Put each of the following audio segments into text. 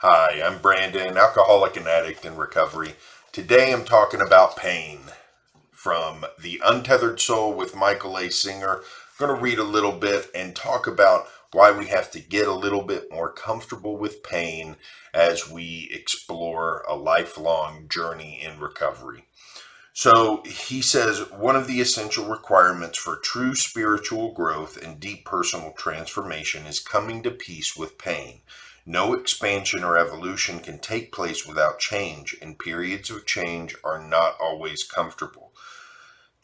Hi, I'm Brandon, alcoholic and addict in recovery. Today I'm talking about pain from The Untethered Soul with Michael A. Singer. I'm going to read a little bit and talk about why we have to get a little bit more comfortable with pain as we explore a lifelong journey in recovery. So he says one of the essential requirements for true spiritual growth and deep personal transformation is coming to peace with pain. No expansion or evolution can take place without change, and periods of change are not always comfortable.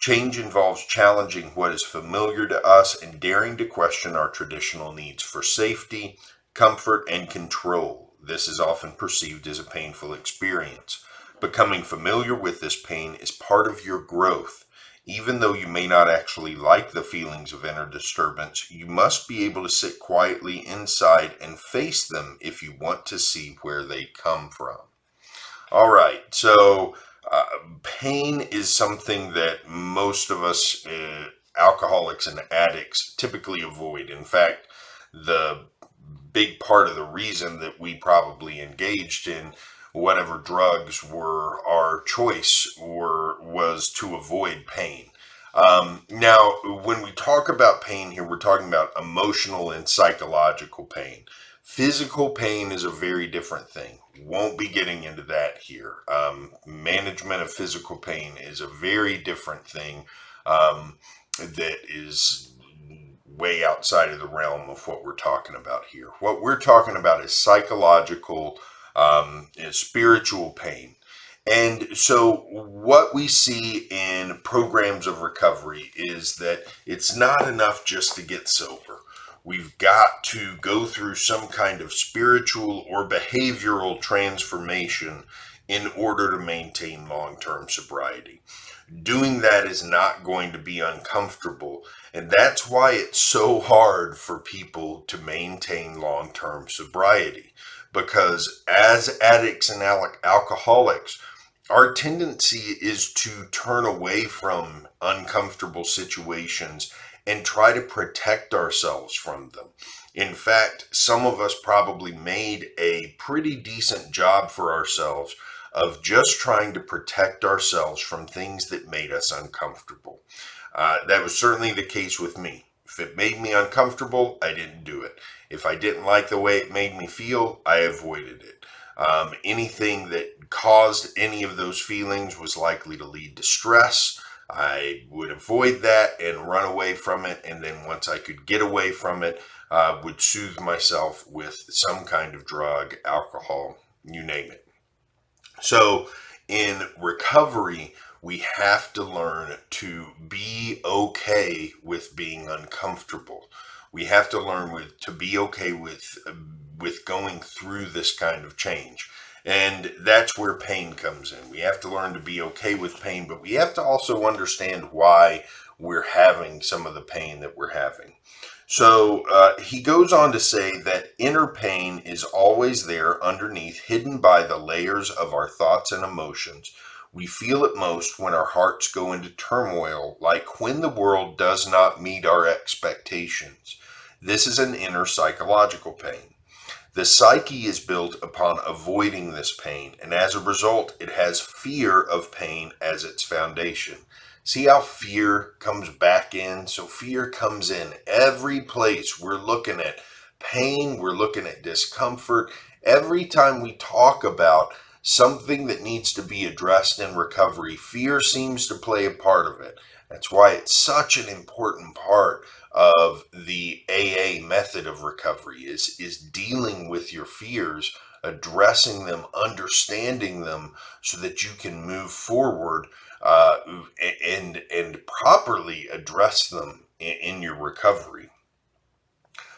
Change involves challenging what is familiar to us and daring to question our traditional needs for safety, comfort, and control. This is often perceived as a painful experience. Becoming familiar with this pain is part of your growth. Even though you may not actually like the feelings of inner disturbance, you must be able to sit quietly inside and face them if you want to see where they come from. All right, so pain is something that most of us alcoholics and addicts typically avoid. In fact, the big part of the reason that we probably engaged in whatever drugs were our choice was to avoid pain. Now, when we talk about pain here, we're talking about emotional and psychological pain. Physical pain is a very different thing. Won't be getting into that here. Management of physical pain is a very different thing that is way outside of the realm of what we're talking about here. What we're talking about is psychological, spiritual pain. And so what we see in programs of recovery is that it's not enough just to get sober. We've got to go through some kind of spiritual or behavioral transformation in order to maintain long-term sobriety. Doing that is not going to be uncomfortable, and that's why it's so hard for people to maintain long-term sobriety. Because as addicts and alcoholics, our tendency is to turn away from uncomfortable situations and try to protect ourselves from them. In fact, some of us probably made a pretty decent job for ourselves of just trying to protect ourselves from things that made us uncomfortable. That was certainly the case with me. If it made me uncomfortable, I didn't do it. If I didn't like the way it made me feel, I avoided it. Anything that caused any of those feelings was likely to lead to stress. I would avoid that and run away from it, and then once I could get away from it, would soothe myself with some kind of drug, alcohol, you name it. So in recovery, we have to learn to be okay with being uncomfortable. We have to learn to be okay with going through this kind of change. And that's where pain comes in. We have to learn to be okay with pain, but we have to also understand why we're having some of the pain that we're having. So he goes on to say that inner pain is always there underneath, hidden by the layers of our thoughts and emotions. We feel it most when our hearts go into turmoil, like when the world does not meet our expectations. This is an inner psychological pain. The psyche is built upon avoiding this pain, and as a result, it has fear of pain as its foundation. See how fear comes back in? So fear comes in every place. We're looking at pain, we're looking at discomfort. Every time we talk about something that needs to be addressed in recovery, fear seems to play a part of it. That's why it's such an important part of the AA method of recovery is dealing with your fears, addressing them, understanding them so that you can move forward and properly address them in your recovery.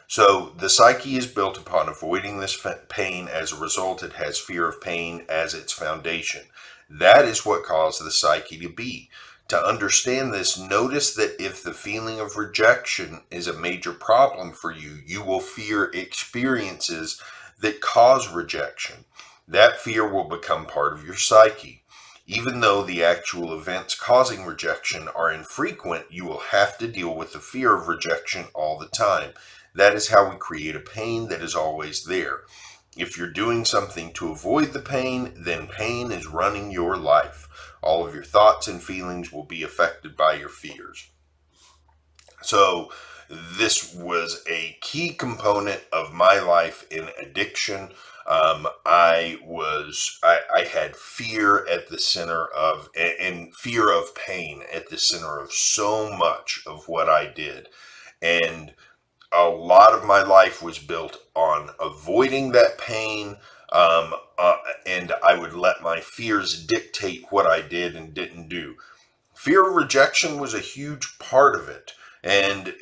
So the psyche is built upon avoiding this pain. As a result, it has fear of pain as its foundation. That is what caused the psyche to be. To understand this, notice that if the feeling of rejection is a major problem for you, you will fear experiences that cause rejection. That fear will become part of your psyche. Even though the actual events causing rejection are infrequent, you will have to deal with the fear of rejection all the time. That is how we create a pain that is always there. If you're doing something to avoid the pain, then pain is running your life. All of your thoughts and feelings will be affected by your fears. So, this was a key component of my life in addiction. I had fear at the center of, and fear of pain at the center of so much of what I did. And a lot of my life was built on avoiding that pain. Um, uh, and I would let my fears dictate what I did and didn't do. Fear of rejection was a huge part of it. And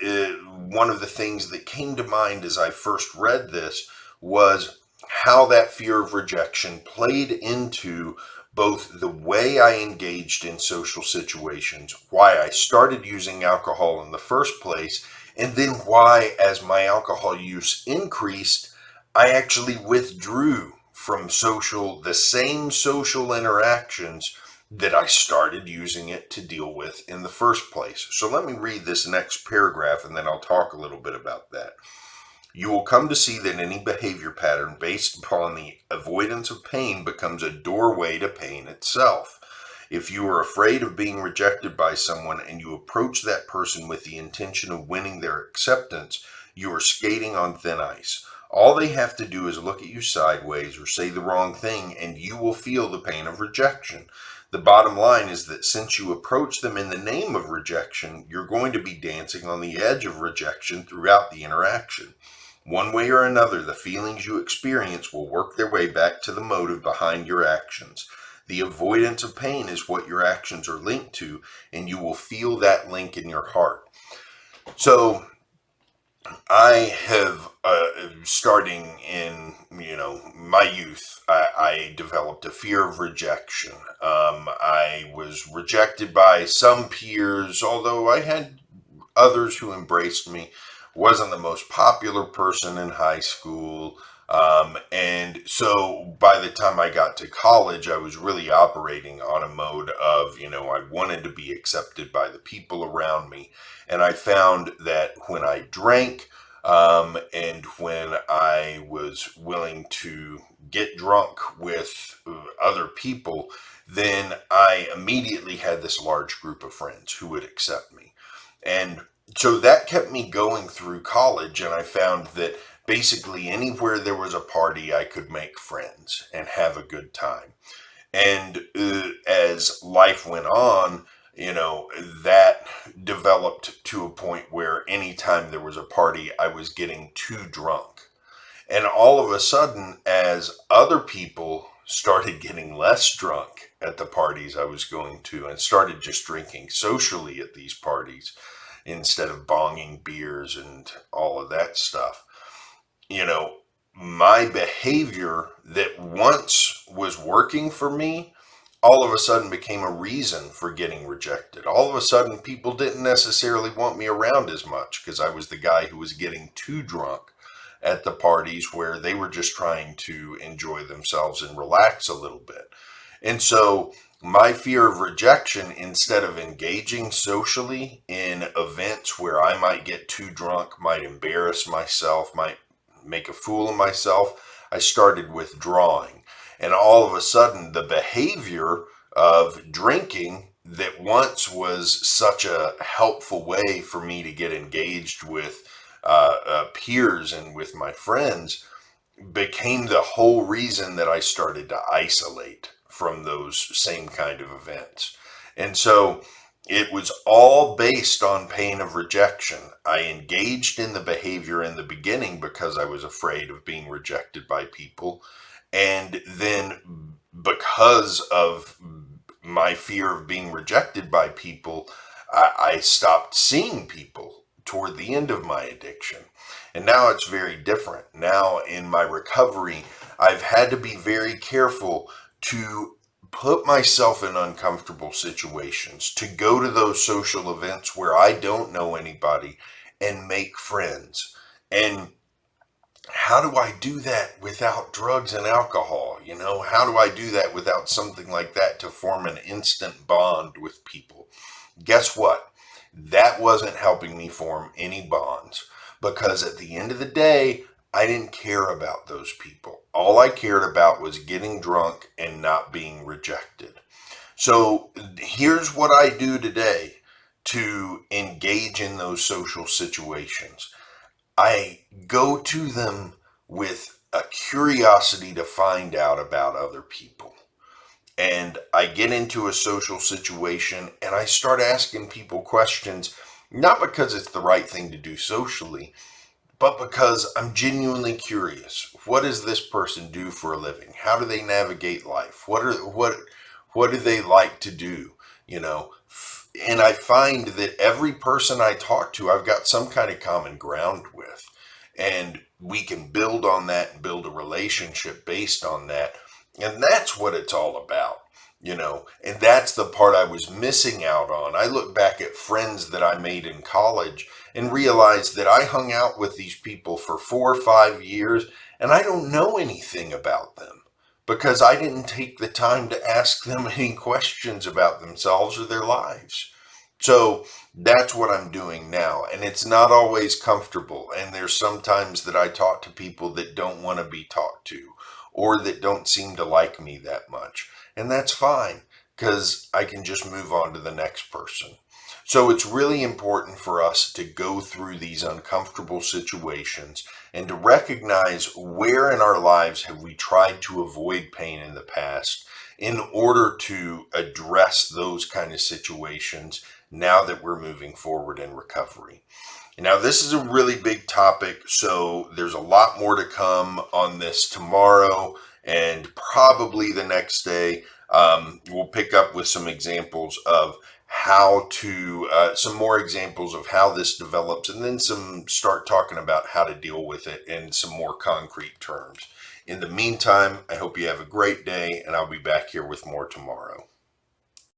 one of the things that came to mind as I first read this was how that fear of rejection played into both the way I engaged in social situations, why I started using alcohol in the first place, and then why, as my alcohol use increased, I actually withdrew from the same social interactions that I started using it to deal with in the first place. So let me read this next paragraph and then I'll talk a little bit about that. You will come to see that any behavior pattern based upon the avoidance of pain becomes a doorway to pain itself. If you are afraid of being rejected by someone and you approach that person with the intention of winning their acceptance, you are skating on thin ice. All they have to do is look at you sideways or say the wrong thing, and you will feel the pain of rejection. The bottom line is that since you approach them in the name of rejection, you're going to be dancing on the edge of rejection throughout the interaction. One way or another, the feelings you experience will work their way back to the motive behind your actions. The avoidance of pain is what your actions are linked to, and you will feel that link in your heart. So, I have, starting in my youth, I developed a fear of rejection. I was rejected by some peers, although I had others who embraced me. Wasn't the most popular person in high school. And so by the time I got to college, I was really operating on a mode of, I wanted to be accepted by the people around me. And I found that when I drank, and when I was willing to get drunk with other people, then I immediately had this large group of friends who would accept me. And so that kept me going through college, and I found that basically anywhere there was a party, I could make friends and have a good time. And as life went on, that developed to a point where anytime there was a party, I was getting too drunk. And all of a sudden, as other people started getting less drunk at the parties I was going to and started just drinking socially at these parties instead of bonging beers and all of that stuff, you know, my behavior that once was working for me all of a sudden became a reason for getting rejected. All of a sudden, people didn't necessarily want me around as much because I was the guy who was getting too drunk at the parties where they were just trying to enjoy themselves and relax a little bit. And so, my fear of rejection, instead of engaging socially in events where I might get too drunk, might embarrass myself, might make a fool of myself, I started withdrawing. And all of a sudden, the behavior of drinking that once was such a helpful way for me to get engaged with peers and with my friends became the whole reason that I started to isolate from those same kind of events. And so it was all based on pain of rejection. I engaged in the behavior in the beginning because I was afraid of being rejected by people. And then because of my fear of being rejected by people, I stopped seeing people toward the end of my addiction. And now it's very different. Now in my recovery, I've had to be very careful to put myself in uncomfortable situations, to go to those social events where I don't know anybody and make friends. And how do I do that without drugs and alcohol? You know, how do I do that without something like that to form an instant bond with people? Guess what? That wasn't helping me form any bonds because at the end of the day, I didn't care about those people. All I cared about was getting drunk and not being rejected. So here's what I do today to engage in those social situations. I go to them with a curiosity to find out about other people. And I get into a social situation and I start asking people questions, not because it's the right thing to do socially, but because I'm genuinely curious. What does this person do for a living? How do they navigate life? What do they like to do? You know, and I find that every person I talk to, I've got some kind of common ground with, and we can build on that and build a relationship based on that, and that's what it's all about. You know, and that's the part I was missing out on. I look back at friends that I made in college and realized that I hung out with these people for 4 or 5 years and I don't know anything about them because I didn't take the time to ask them any questions about themselves or their lives. So that's what I'm doing now. And it's not always comfortable. And there's sometimes that I talk to people that don't want to be talked to or that don't seem to like me that much. And that's fine because I can just move on to the next person. So it's really important for us to go through these uncomfortable situations and to recognize where in our lives have we tried to avoid pain in the past in order to address those kind of situations now that we're moving forward in recovery. Now, this is a really big topic, so there's a lot more to come on this tomorrow and probably the next day. We'll pick up with some examples of some more examples of how this develops, and then start talking about how to deal with it in some more concrete terms. In the meantime, I hope you have a great day, and I'll be back here with more tomorrow.